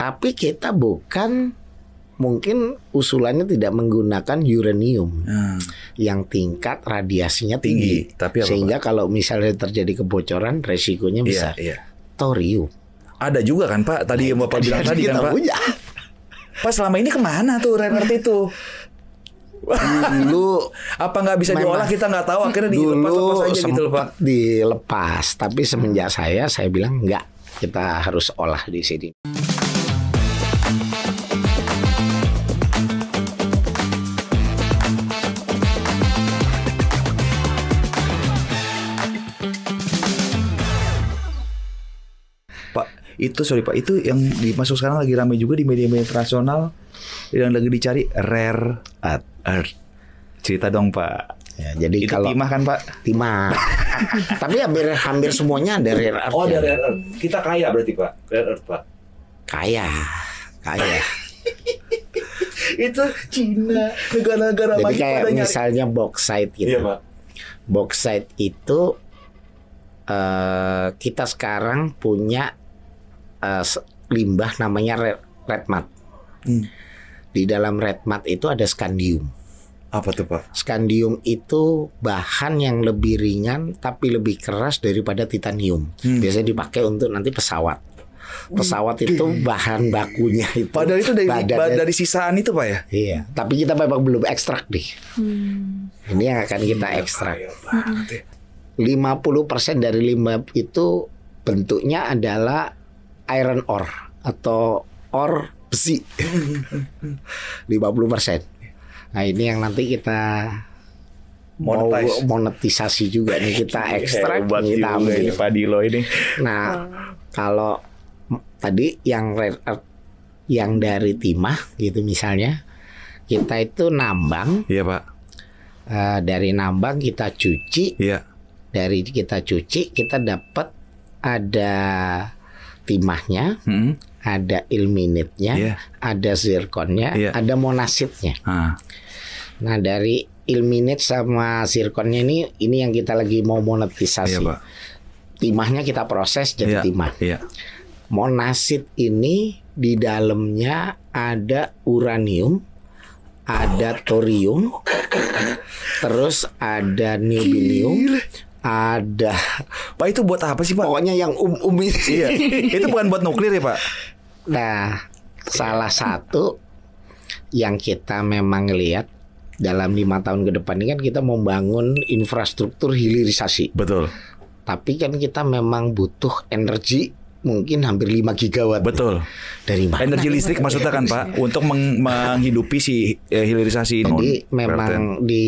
Tapi kita bukan, mungkin usulannya tidak menggunakan uranium yang tingkat radiasinya tinggi. Tapi apa, sehingga Pak? kalau misalnya terjadi kebocoran resikonya besar. Thorium. Ada juga kan Pak, tadi yang Bapak bilang tadi kan Pak. Punya. Pak selama ini kemana tuh rare earth itu? Dulu apa nggak bisa diolah, kita nggak tahu, akhirnya dilepas aja gitu loh Pak. Dilepas, tapi semenjak saya bilang enggak, kita harus olah di sini. Pak, itu sorry Pak, itu yang dimasuk sekarang lagi ramai juga di media-media internasional yang lagi dicari rare earth. Cerita dong Pak. Ya, jadi itu kalau timah kan Pak? Timah. Tapi hampir semuanya ada rare earth. Oh, ada rare earth. Kita kaya berarti Pak, rare earth Pak. Kaya. Itu Cina, negara-negara jadi maju kayak pada misalnya bauxite gitu. Iya Pak. Bauxite itu kita sekarang punya limbah namanya red mud. Di dalam red mud itu ada scandium. Apa tuh Pak? Scandium itu bahan yang lebih ringan tapi lebih keras daripada titanium. Biasanya dipakai untuk nanti pesawat. Pesawat itu bahan bakunya itu. Padahal itu dari sisaan itu Pak ya? Iya. Tapi kita memang belum ekstrak nih. Ini yang akan kita ekstrak. 50% dari limbah itu bentuknya adalah iron ore atau ore besi. 50%. Nah ini yang nanti kita mau monetisasi juga nih, kita ekstrak, kita ambil. Pak Dilo ini. Nah kalau tadi yang rare earth yang dari timah gitu misalnya, kita itu nambang. Iya Pak. Dari nambang kita cuci. Iya. Dari kita cuci kita dapat ada timahnya, ada ilmenitnya, ada zirkonnya, ada monasitnya. Nah dari ilmenit sama zirkonnya ini yang kita lagi mau monetisasi. Iya, Pak. Timahnya kita proses jadi timah. Monasit ini di dalamnya ada uranium, ada thorium, terus ada niobium, ada. Pak itu buat apa sih Pak? Pokoknya yang ini. Iya. Itu bukan buat nuklir ya Pak? Nah, salah satu yang kita memang lihat dalam 5 tahun ke depan ini kan kita membangun infrastruktur hilirisasi. Betul. Tapi kan kita memang butuh energi mungkin hampir 5 gigawatt. Betul. Dari mana? Energi listrik maksudnya kan Pak, untuk menghidupi si hilirisasi ini. Jadi memang di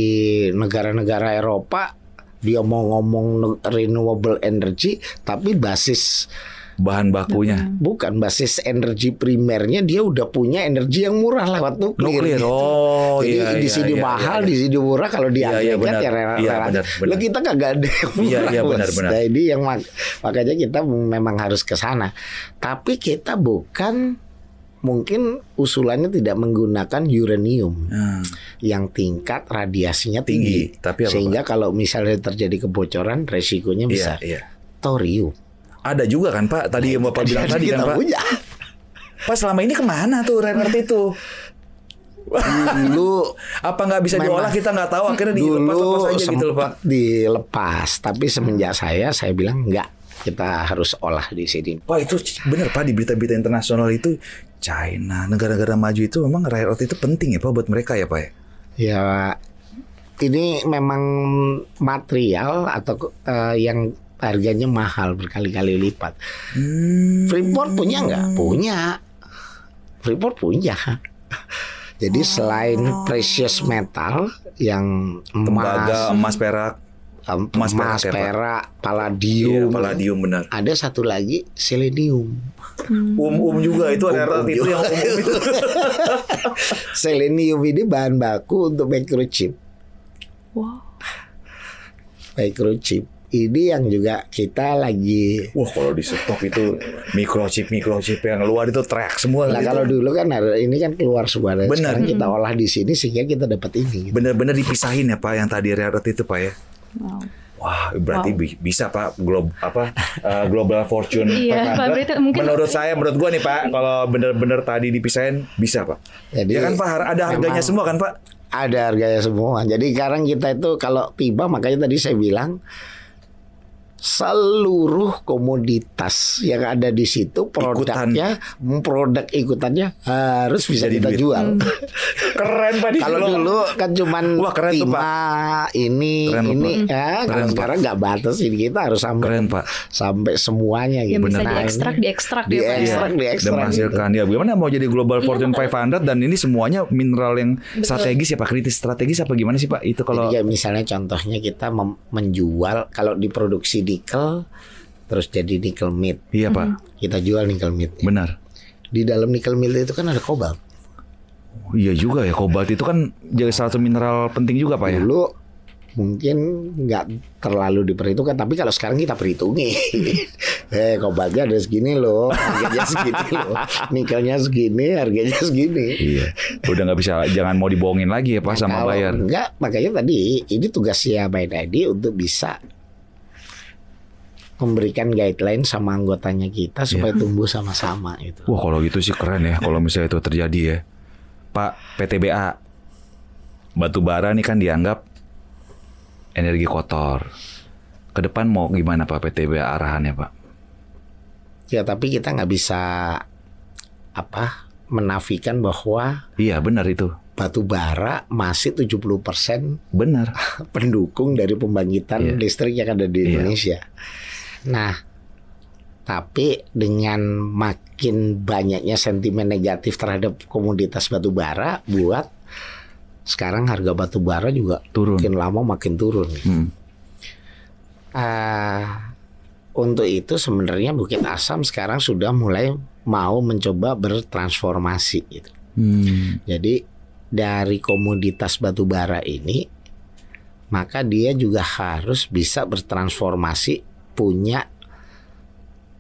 negara-negara Eropa dia mau ngomong renewable energy, tapi basis bahan bakunya bukan basis energi primernya, dia udah punya energi yang murah lewat nuklir. Oh, jadi di sini mahal, di sini murah, kalau di agregat ya rela-rela. Lo kita kagak ada yang murah. Iya, benar. Nah ini yang makanya kita memang harus ke sana. Tapi kita bukan, mungkin usulannya tidak menggunakan uranium yang tingkat radiasinya tinggi. Tapi sehingga kalau misalnya terjadi kebocoran resikonya besar. Thorium. Ada juga kan Pak, tadi yang Bapak bilang tadi kan Pak. Punya. Pak selama ini kemana tuh rare earth itu? Dulu apa nggak bisa diolah, kita nggak tahu, akhirnya dilepas aja gitu loh Pak. Dilepas, tapi semenjak saya bilang enggak, kita harus olah di sini. Pak itu benar Pak, di berita-berita internasional itu China, negara-negara maju itu memang rare earth itu penting ya Pak buat mereka ya Pak ya? Ya ini memang material atau yang harganya mahal berkali-kali lipat. Freeport punya nggak? Punya. Freeport punya. Jadi selain precious metal yang tembaga, emas, perak, palladium, palladium benar. Ada satu lagi selenium. Juga itu rare earth itu yang itu. Selenium ini bahan baku untuk microchip. Wow. Microchip. Ini yang juga kita lagi. Wah kalau di stok itu microchip yang keluar itu track semua. Nah kalau dulu kan ini kan keluar semua. Benar. Sekarang kita olah di sini sehingga kita dapat ini. Benar-benar dipisahin ya Pak yang tadi rare earth itu Pak ya. Wow. Wah, berarti bisa Pak Global Fortune 500. Menurut gua nih Pak, kalau bener-bener tadi dipisahin bisa Pak. Jadi, ya kan Pak, ada harganya semua kan Pak? Ada harganya semua. Jadi sekarang kita itu kalau tiba, makanya tadi saya bilang seluruh komoditas yang ada di situ produk ikutannya harus bisa kita jual. Keren Pak. Kalau dulu kan cuman keren tuh, Pak. Ini ya. Kalau sekarang nggak batas, ini kita harus sampai semuanya gitu. Yang bisa diekstrak dan menghasilkan ya. Bagaimana mau jadi Global Fortune 500 dan ini semuanya mineral yang strategis ya Pak, kritis strategis apa gimana sih Pak? Itu kalau jadi, misalnya contohnya kita menjual kalau diproduksi nikel terus jadi nikel meat. Iya Pak. Kita jual nikel meat. Benar. Di dalam nikel meat itu kan ada kobalt. Iya juga ya, kobalt itu kan jadi salah satu mineral penting juga Pak ya. Dulu mungkin nggak terlalu diperhitungkan, tapi kalau sekarang kita perhitungi. Kobaltnya ada segini loh, harganya segini loh, nikelnya segini, harganya segini. Iya. Udah nggak bisa, jangan mau dibohongin lagi ya Pak sama bayar. Enggak, makanya tadi ini tugasnya Buy ID untuk bisa memberikan guideline sama anggotanya kita supaya tumbuh sama-sama itu. Wah, kalau gitu sih keren ya kalau misalnya itu terjadi ya. Pak, PTBA batu bara nih kan dianggap energi kotor. Ke depan mau gimana Pak PTBA arahannya Pak? Ya tapi kita nggak bisa menafikan bahwa iya benar itu. Batu bara masih 70% benar pendukung dari pembangkitan listrik yang ada di Indonesia. Nah, tapi dengan makin banyaknya sentimen negatif terhadap komoditas batu bara, buat sekarang harga batu bara juga turun. Makin lama makin turun. Untuk itu sebenarnya Bukit Asam sekarang sudah mulai mau mencoba bertransformasi gitu. Jadi dari komoditas batu bara ini, maka dia juga harus bisa bertransformasi, punya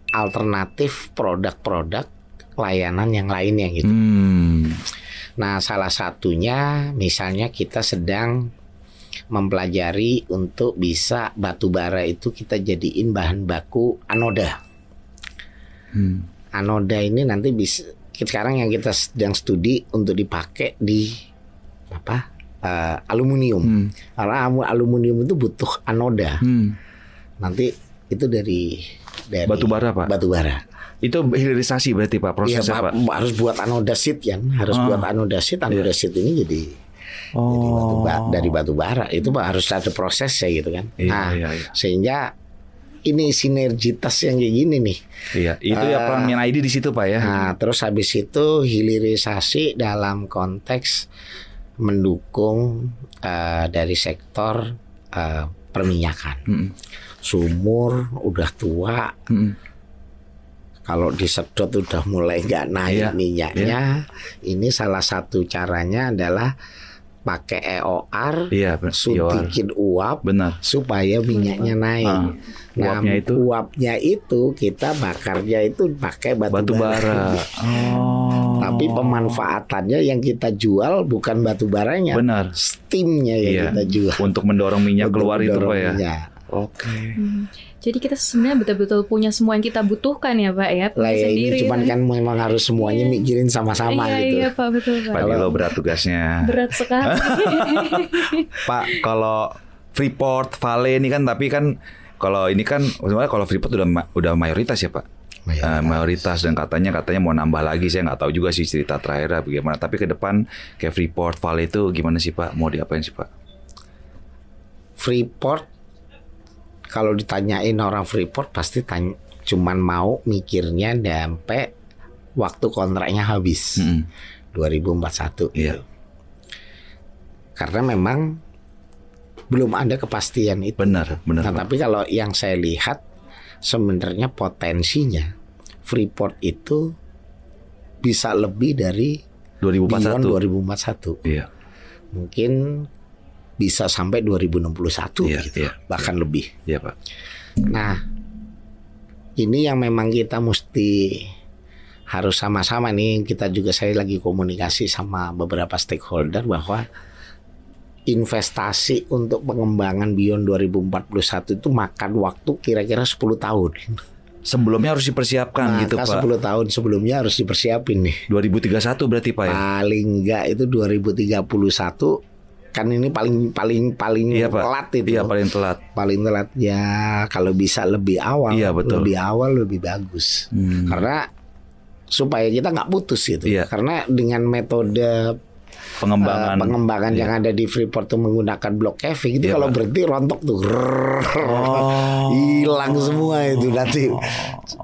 alternatif produk-produk layanan yang lainnya gitu. Nah, salah satunya misalnya kita sedang mempelajari untuk bisa batu bara itu kita jadiin bahan baku anoda. Anoda ini nanti bisa, sekarang yang kita sedang studi untuk dipakai di aluminium. Karena aluminium itu butuh anoda. Nanti itu dari batu bara Pak. Batu bara. Itu hilirisasi berarti Pak prosesnya Pak. Harus buat anoda sheet kan, harus buat anoda sheet. Anoda sheet ini jadi dari batu bara itu Pak, harus ada prosesnya gitu kan. Sehingga ini sinergitas yang kayak gini nih. Iya, itu ya peran Min ID di situ Pak ya. Nah, terus habis itu hilirisasi dalam konteks mendukung dari sektor perminyakan. Sumur udah tua, kalau disedot udah mulai nggak naik minyaknya. Ini salah satu caranya adalah pakai EOR, suntikin uap, supaya minyaknya naik. Nah, uapnya itu kita bakarnya itu pakai batu bara. Tapi pemanfaatannya yang kita jual bukan batu baranya, steamnya yang kita jual untuk mendorong minyak keluar itu Pak ya. Jadi kita sebenarnya betul-betul punya semua yang kita butuhkan ya Pak ya. Ini cuman kan memang harus semuanya mikirin sama-sama gitu. Iya Pak, betul Pak. Pak Nilo berat tugasnya. Berat sekali. Pak, kalau Freeport, Vale ini kan, tapi kan kalau ini kan sebenarnya kalau Freeport udah mayoritas ya Pak. Mayoritas dan katanya mau nambah lagi, saya nggak tahu juga sih cerita terakhirnya bagaimana. Tapi ke depan kayak Freeport, Vale itu gimana sih Pak? Mau diapain sih Pak? Freeport, kalau ditanyain orang Freeport pasti cuman mau mikirnya sampai waktu kontraknya habis 2041 gitu. Karena memang belum ada kepastian itu. Benar. Nah, tapi kalau yang saya lihat sebenarnya potensinya Freeport itu bisa lebih dari 2041. Iya. Mungkin bisa sampai 2061 gitu. Bahkan lebih. Iya Pak. Nah, ini yang memang kita mesti harus sama-sama nih. Kita juga, saya lagi komunikasi sama beberapa stakeholder bahwa investasi untuk pengembangan Beyond 2041 itu makan waktu kira-kira 10 tahun. Sebelumnya harus dipersiapkan gitu Pak. 10 tahun sebelumnya harus dipersiapin nih. 2031 berarti Pak ya? Paling enggak itu 2031 kan ini paling Iya, Pak. telat itu. Iya, paling telat. Paling telat ya, kalau bisa lebih awal. Iya, betul. Lebih awal lebih bagus. Karena supaya kita nggak putus gitu. Iya. Karena dengan metode pengembangan yang ada di Freeport tuh menggunakan block caving itu Iya, kalau Pak. berhenti rontok tuh hilang semua itu nanti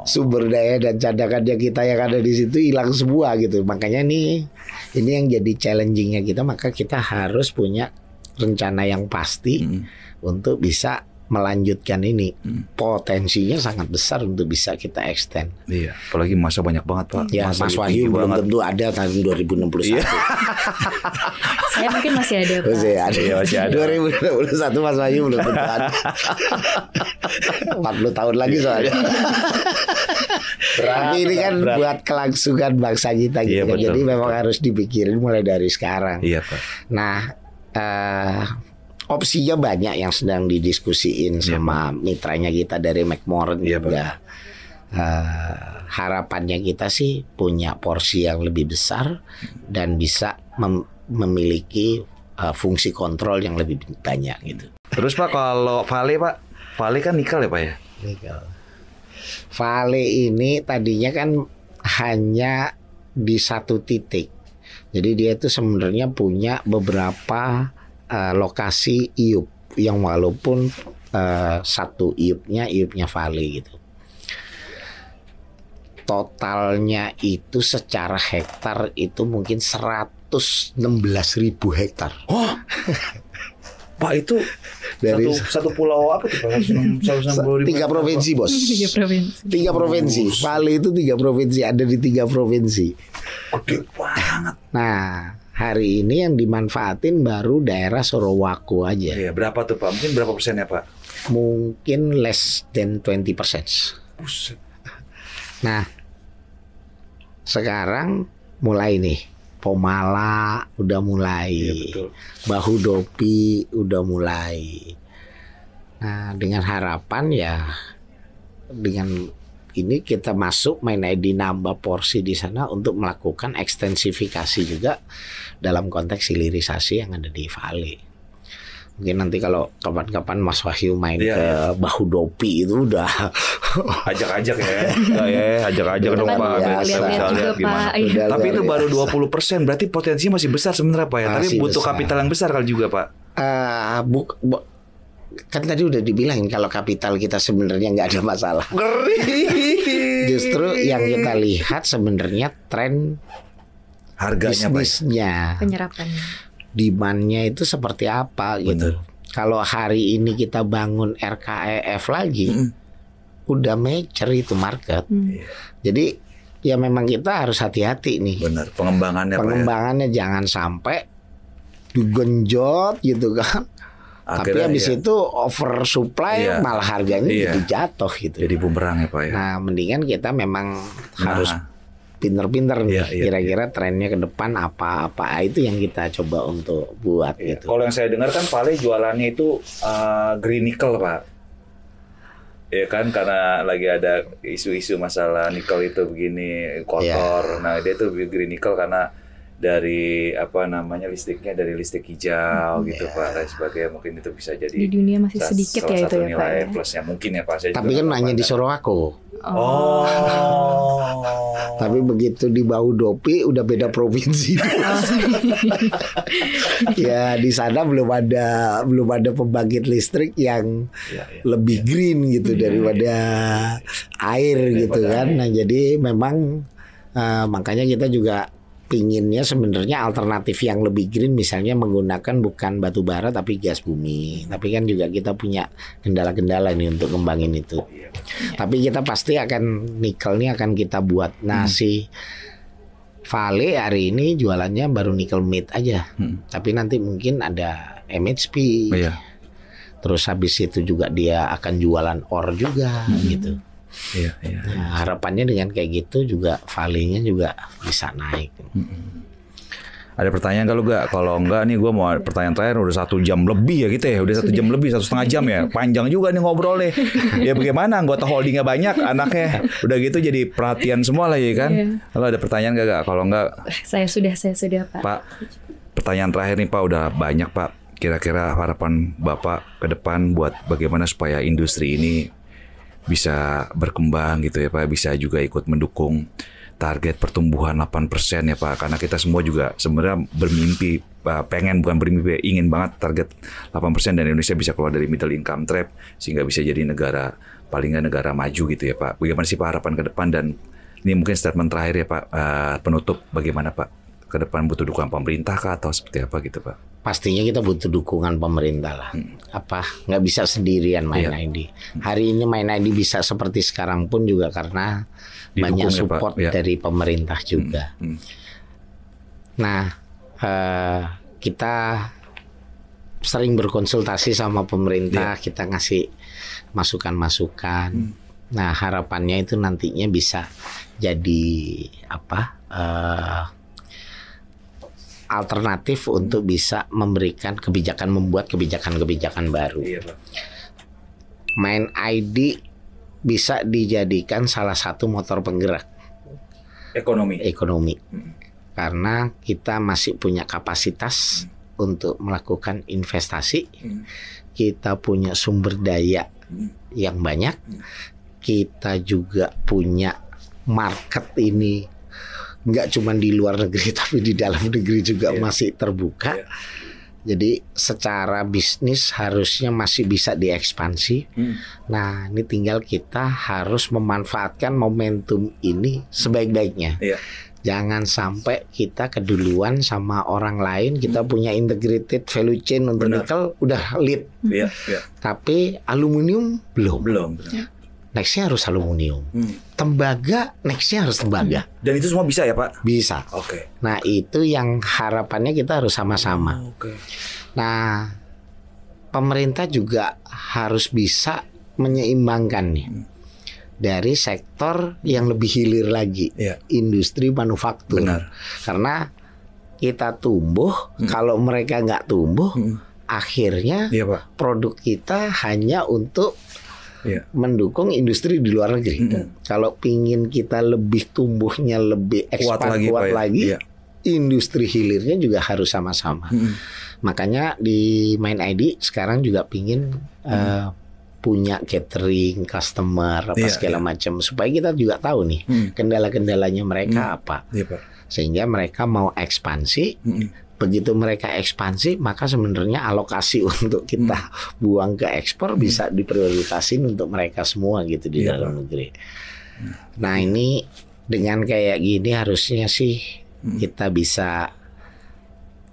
sumber daya dan cadangannya kita yang ada di situ hilang semua gitu. Makanya ini yang jadi challengingnya kita, maka kita harus punya rencana yang pasti untuk bisa melanjutkan ini. Potensinya sangat besar untuk bisa kita extend. Iya, apalagi masa banyak banget Pak. Ya, Masa Mas tinggi Wahyu belum banget. tentu ada tahun 2061. Saya mungkin masih ada Pak. Masih ada. Iya, masih ada. 2021 Mas Wahyu belum tentu ada. 40 tahun lagi soalnya. Tapi ini kan berat. buat kelangsungan bangsa kita gitu. Iya, kan. betul, Jadi betul. memang harus dipikirin mulai dari sekarang. Iya Pak. Nah, opsinya banyak yang sedang didiskusiin Iya, sama mitranya kita dari McMoran Iya, juga. Harapannya kita sih punya porsi yang lebih besar dan bisa memiliki fungsi kontrol yang lebih banyak gitu. Terus Pak kalau Vale Pak, Vale kan nikel ya Pak ya? Nikel. Vale ini tadinya kan hanya di satu titik. Jadi dia itu sebenarnya punya beberapa lokasi iup yang walaupun satu iupnya Vale gitu. Totalnya itu secara hektar itu mungkin 116.000 hektar. Oh, Pak itu Dari satu pulau apa tuh Pak? 160.000 tiga provinsi bos. Tiga provinsi. Tiga provinsi. Vale itu 3 provinsi, ada di 3 provinsi. Gede banget. Nah, hari ini yang dimanfaatin baru daerah Sorowako aja. Iya, berapa tuh Pak? Mungkin berapa persennya Pak? Mungkin less than 20%. Buset. Nah, sekarang mulai nih. Pomala udah mulai. Iya, betul. Bahu Dopi udah mulai. Nah, dengan harapan ya dengan ini kita masuk main ID nambah porsi di sana untuk melakukan ekstensifikasi juga dalam konteks hilirisasi yang ada di Vale. Mungkin nanti kalau kapan-kapan Mas Wahyu main Iya, ke Bahu Dopi itu udah Ajak-ajak ya. Enggak ya, ajak-ajak dong Udah Pak. kan Biar biasa. kita bisa Lihat-lihat lihat juga, gimana. Pak. Iya. Tapi itu luar baru biasa. 20%, berarti potensinya masih besar sebenarnya Pak ya. Tapi Masih butuh besar. kapital yang besar kali juga Pak. Kan tadi udah dibilangin kalau kapital kita sebenarnya nggak ada masalah. Justru yang kita lihat sebenarnya tren Harganya Pak. bisnisnya, Penyerapannya. demand-nya itu seperti apa gitu. Kalau hari ini kita bangun RKEF lagi, udah mature itu market. Jadi ya memang kita harus hati-hati nih. Benar, pengembangannya Pak ya. Pengembangannya jangan sampai digenjot gitu kan. Tapi Akhirnya habis iya. itu oversupply Iya. malah harganya Iya. jadi jatuh gitu. Jadi bumerang ya Pak ya. Nah, mendingan kita memang harus pinter-pinter nih. Iya, iya, Kira-kira trennya ke depan apa-apa itu yang kita coba untuk buat Iya. gitu. Kalau yang saya dengar kan Vale jualannya itu green nickel Pak. Ya kan karena lagi ada isu-isu masalah nikel itu begini kotor. Nah dia tuh green nickel karena dari apa namanya listriknya dari listrik hijau gitu Pak dan sebagainya, mungkin itu bisa jadi Di dunia masih sedikit salah ya satu itu ya Pak nilai ya. plusnya mungkin ya Pak. Saya Tapi juga kan nggak hanya di pandang. Sorowako. Oh. Tapi begitu di Bahu Dopi udah beda provinsi. Ya di sana belum ada pembangkit listrik yang Iya, iya. lebih green gitu daripada air gitu kan. Nah jadi memang makanya kita juga pinginnya sebenarnya alternatif yang lebih green, misalnya menggunakan bukan batu bara tapi gas bumi. Tapi kan juga kita punya kendala-kendala nih untuk kembangin itu. Tapi kita pasti akan nikel nih akan kita buat. Nah si Vale hari ini jualannya baru nikel mid aja. Tapi nanti mungkin ada MHP. Iya. Terus habis itu juga dia akan jualan ore juga gitu. Iya, iya. Nah, harapannya dengan kayak gitu juga value-nya juga bisa naik. Ada pertanyaan kalau enggak? Kalau enggak nih gue mau pertanyaan terakhir, udah 1 jam lebih ya gitu ya. Udah 1 jam lebih, 1,5 jam ya. Panjang juga nih ngobrolnya. Ya bagaimana anggota holdingnya banyak anaknya. Udah gitu jadi perhatian semua lah ya kan. Kalau ada pertanyaan enggak? Kalau enggak. Saya sudah Pak. Pak, pertanyaan terakhir nih Pak, udah banyak Pak. Kira-kira harapan Bapak ke depan buat bagaimana supaya industri ini bisa berkembang gitu ya Pak. Bisa juga ikut mendukung target pertumbuhan 8% ya Pak, karena kita semua juga sebenarnya bermimpi, bukan bermimpi, ingin banget target 8% dan Indonesia bisa keluar dari middle income trap sehingga bisa jadi negara, paling nggak negara maju gitu ya Pak. Bagaimana sih Pak harapan ke depan, dan ini mungkin statement terakhir ya Pak, penutup, bagaimana Pak ke depan, butuh dukungan pemerintah kah atau seperti apa gitu Pak? Pastinya kita butuh dukungan pemerintah lah. Nggak bisa sendirian Mind ID. Hari ini Mind ID bisa seperti sekarang pun juga karena Didukung banyak ya, support Pak. dari pemerintah juga. Nah, kita sering berkonsultasi sama pemerintah, kita ngasih masukan-masukan. Nah, harapannya itu nantinya bisa jadi alternatif untuk bisa memberikan kebijakan, membuat kebijakan-kebijakan baru. Mind ID bisa dijadikan salah satu motor penggerak ekonomi. Karena kita masih punya kapasitas untuk melakukan investasi, kita punya sumber daya yang banyak, kita juga punya market ini nggak cuma di luar negeri tapi di dalam negeri juga masih terbuka. Jadi secara bisnis harusnya masih bisa diekspansi. Nah, ini tinggal kita harus memanfaatkan momentum ini sebaik-baiknya. Jangan sampai kita keduluan sama orang lain. Kita punya integrated value chain untuk nikel udah lead. Tapi aluminium belum. Nextnya harus aluminium. Tembaga, nextnya harus tembaga. Dan itu semua bisa ya Pak? Bisa. Nah, itu yang harapannya kita harus sama-sama. Nah, pemerintah juga harus bisa menyeimbangkan nih dari sektor yang lebih hilir lagi, industri manufaktur. Karena kita tumbuh, kalau mereka nggak tumbuh, akhirnya produk kita hanya untuk mendukung industri di luar negeri. Kalau pingin kita lebih tumbuhnya lebih kuat lagi, industri hilirnya juga harus sama-sama. Makanya di Mind ID sekarang juga pingin punya catering, customer, segala macam, supaya kita juga tahu nih kendala-kendalanya mereka apa, sehingga mereka mau ekspansi. Begitu mereka ekspansi, maka sebenarnya alokasi untuk kita buang ke ekspor bisa diprioritasin untuk mereka semua gitu di dalam negeri. Nah, ini dengan kayak gini harusnya sih kita bisa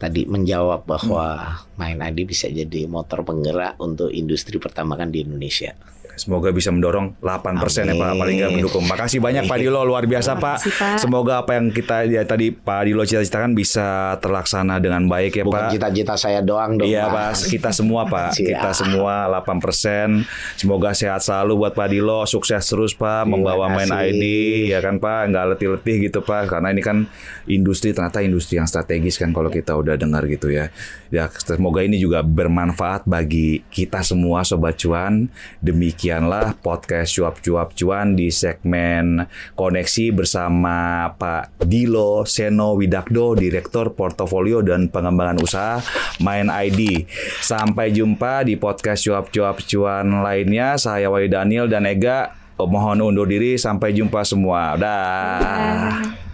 tadi menjawab bahwa Mind ID bisa jadi motor penggerak untuk industri pertambangan di Indonesia. Semoga bisa mendorong 8% ya Pak, paling nggak mendukung. Makasih banyak Pak Dilo, luar biasa Pak. Semoga apa yang kita tadi Pak Dilo cita-citakan bisa terlaksana dengan baik ya Pak. Bukan cita-cita saya doang dong. Iya Pak, kita semua Pak. Kita semua 8%. Semoga sehat selalu buat Pak Dilo, sukses terus Pak membawa Mind ID ya kan Pak, nggak letih-letih gitu Pak. Karena ini kan industri, ternyata industri yang strategis kan kalau kita udah dengar gitu ya. Ya semoga ini juga bermanfaat bagi kita semua Sobat Cuan. Demikianlah podcast Cuap-Cuap Cuan di segmen Koneksi bersama Pak Dilo Seno Widakdo, Direktur Portofolio dan Pengembangan Usaha Mind ID. Sampai jumpa di podcast Cuap-Cuap Cuan lainnya. Saya Wahyu Daniel dan Ega mohon undur diri. Sampai jumpa semua. Dah.